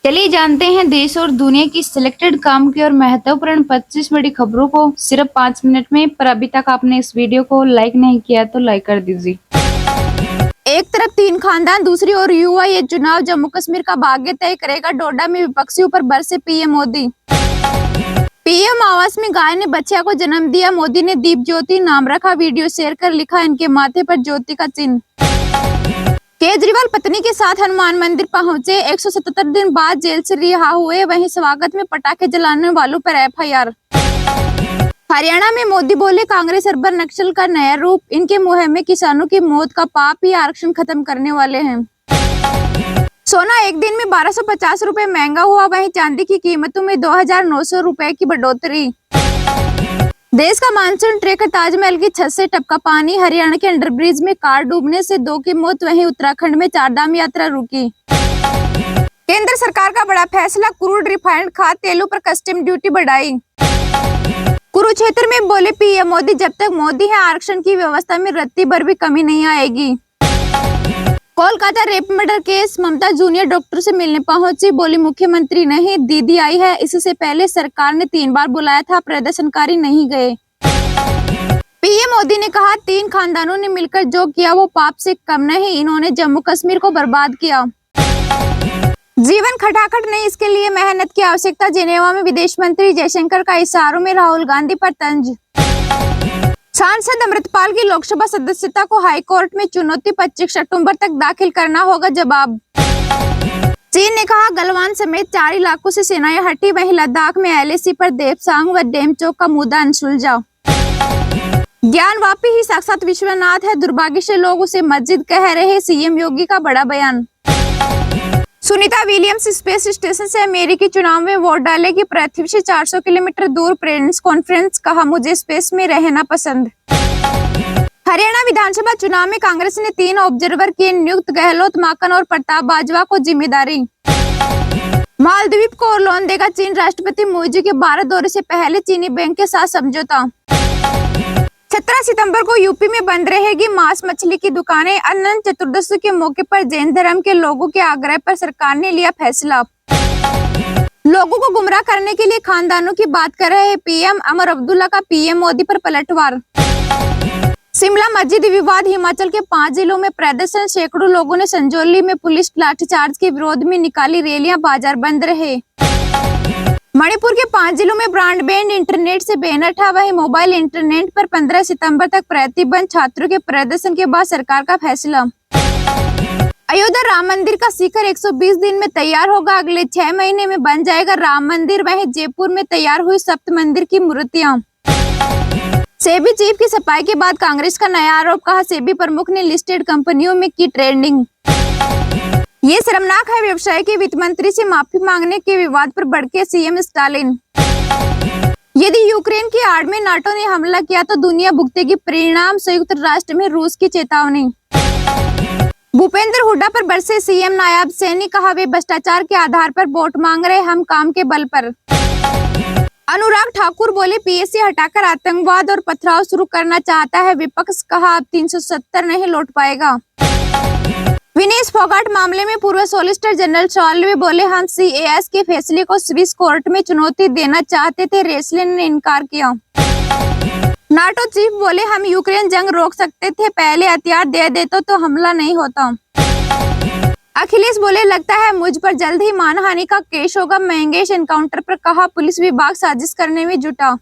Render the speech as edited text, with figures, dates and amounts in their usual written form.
चलिए जानते हैं देश और दुनिया की सिलेक्टेड काम की और महत्वपूर्ण 25 बड़ी खबरों को सिर्फ 5 मिनट में। पर अभी तक आपने इस वीडियो को लाइक नहीं किया तो लाइक कर दीजिए। एक तरफ तीन खानदान, दूसरी ओर युवा। ये चुनाव जम्मू कश्मीर का भाग्य तय करेगा। डोडा में विपक्षियों पर बरसे पीएम मोदी। पीएम आवास में गाय ने बच्चा को जन्म दिया। मोदी ने दीप ज्योति नाम रखा। वीडियो शेयर कर लिखा, इनके माथे पर ज्योति का चिन्ह। केजरीवाल पत्नी के साथ हनुमान मंदिर पहुंचे। 177 दिन बाद जेल से रिहा हुए। वहीं स्वागत में पटाखे जलाने वालों पर एफआईआर। हरियाणा में मोदी बोले, कांग्रेस अर्बन नक्सल का नया रूप। इनके मुहिम में किसानों की मौत का पाप ही आरक्षण खत्म करने वाले हैं। सोना एक दिन में 1250 रुपए महंगा हुआ। वहीं चांदी की कीमतों में 2900 रुपए की बढ़ोतरी। देश का मानसून ट्रैकर ताजमहल की छत से टपका पानी। हरियाणा के अंडरब्रिज में कार डूबने से 2 की मौत। वहीं उत्तराखंड में चारधाम यात्रा रुकी। केंद्र सरकार का बड़ा फैसला, क्रूड रिफाइंड खाद्य तेलों पर कस्टम ड्यूटी बढ़ाई। कुरुक्षेत्र में बोले पीएम मोदी, जब तक मोदी है आरक्षण की व्यवस्था में रत्ती भर भी कमी नहीं आएगी। कोलकाता रेप मर्डर केस, ममता जूनियर डॉक्टर से मिलने पहुंची। बोली, मुख्यमंत्री नहीं दीदी आई है। इससे पहले सरकार ने 3 बार बुलाया था, प्रदर्शनकारी नहीं गए। पीएम मोदी ने कहा, 3 खानदानों ने मिलकर जो किया वो पाप से कम नहीं। इन्होंने जम्मू कश्मीर को बर्बाद किया। जीवन खटाखट नहीं, इसके लिए मेहनत की आवश्यकता। जेनेवा में विदेश मंत्री जयशंकर का इशारों में राहुल गांधी पर तंज। सांसद अमृतपाल की लोकसभा सदस्यता को हाईकोर्ट में चुनौती। 25 अक्टूबर तक दाखिल करना होगा जवाब। चीन ने कहा, गलवान समेत 4 इलाकों से सेनाएं हटी। वहीं लद्दाख में एलएसी पर देवसांग व डेमचोक का मुद्दा अनसुलझा। ज्ञानवापी ही साक्षात विश्वनाथ है, दुर्भाग्य से लोग उसे मस्जिद कह रहे। सीएम योगी का बड़ा बयान। सुनीता विलियम्स स्पेस स्टेशन से अमेरिकी चुनाव में वोट डालेगी। पृथ्वी से 400 किलोमीटर दूर प्रेस कॉन्फ्रेंस। कहा, मुझे स्पेस में रहना पसंद। हरियाणा विधानसभा चुनाव में कांग्रेस ने 3 ऑब्जर्वर किए नियुक्त। गहलोत, माकन और प्रताप बाजवा को जिम्मेदारी। मालदीव को और लोन देगा चीन। राष्ट्रपति मोदी के भारत दौरे से पहले चीनी बैंक के साथ समझौता। 17 सितंबर को यूपी में बंद रहेगी मांस मछली की दुकानें। अनंत चतुर्दशी के मौके पर जैन धर्म के लोगों के आग्रह पर सरकार ने लिया फैसला। लोगों को गुमराह करने के लिए खानदानों की बात कर रहे हैं पीएम। अमर अब्दुल्ला का पीएम मोदी पर पलटवार। शिमला मस्जिद विवाद, हिमाचल के 5 जिलों में प्रदर्शन। सैकड़ों लोगों ने संजौली में पुलिस लाठीचार्ज के विरोध में निकाली रैलियां। बाजार बंद रहे। मणिपुर के 5 जिलों में ब्रॉडबैंड इंटरनेट से बैन हटा। वहीं मोबाइल इंटरनेट पर 15 सितंबर तक प्रतिबंध। छात्रों के प्रदर्शन के बाद सरकार का फैसला। अयोध्या राम मंदिर का शिखर 120 दिन में तैयार होगा। अगले 6 महीने में बन जाएगा राम मंदिर। वहीं जयपुर में तैयार हुई सप्त मंदिर की मूर्तियां। सेबी चीफ की सफाई के बाद कांग्रेस का नया आरोप। कहा, सेबी प्रमुख ने लिस्टेड कंपनियों में की ट्रेडिंग। ये शर्मनाक है, व्यवसाय के वित्त मंत्री से माफी मांगने के विवाद पर भड़के सीएम स्टालिन। यदि यूक्रेन की आड़ में नाटो ने हमला किया तो दुनिया भुगतेगी परिणाम। संयुक्त राष्ट्र में रूस की चेतावनी। भूपेंद्र हुड्डा पर बरसे सीएम नायब सैनी। कहा, वे भ्रष्टाचार के आधार पर वोट मांग रहे, हम काम के बल पर। अनुराग ठाकुर बोले, पीएससी हटाकर आतंकवाद और पथराव शुरू करना चाहता है विपक्ष। कहा, अब 370 नहीं लौट पाएगा। विनेश फोगाट मामले में पूर्व सॉलिसिटर जनरल साल्वे बोले, हम सीएस के फैसले को स्विस कोर्ट में चुनौती देना चाहते थे। रेसलिन ने इनकार किया। नाटो चीफ बोले, हम यूक्रेन जंग रोक सकते थे, पहले हथियार दे देते तो हमला नहीं होता। अखिलेश बोले, लगता है मुझ पर जल्द ही मानहानि का केस होगा। महंगेश एनकाउंटर पर कहा, पुलिस विभाग साजिश करने में जुटा।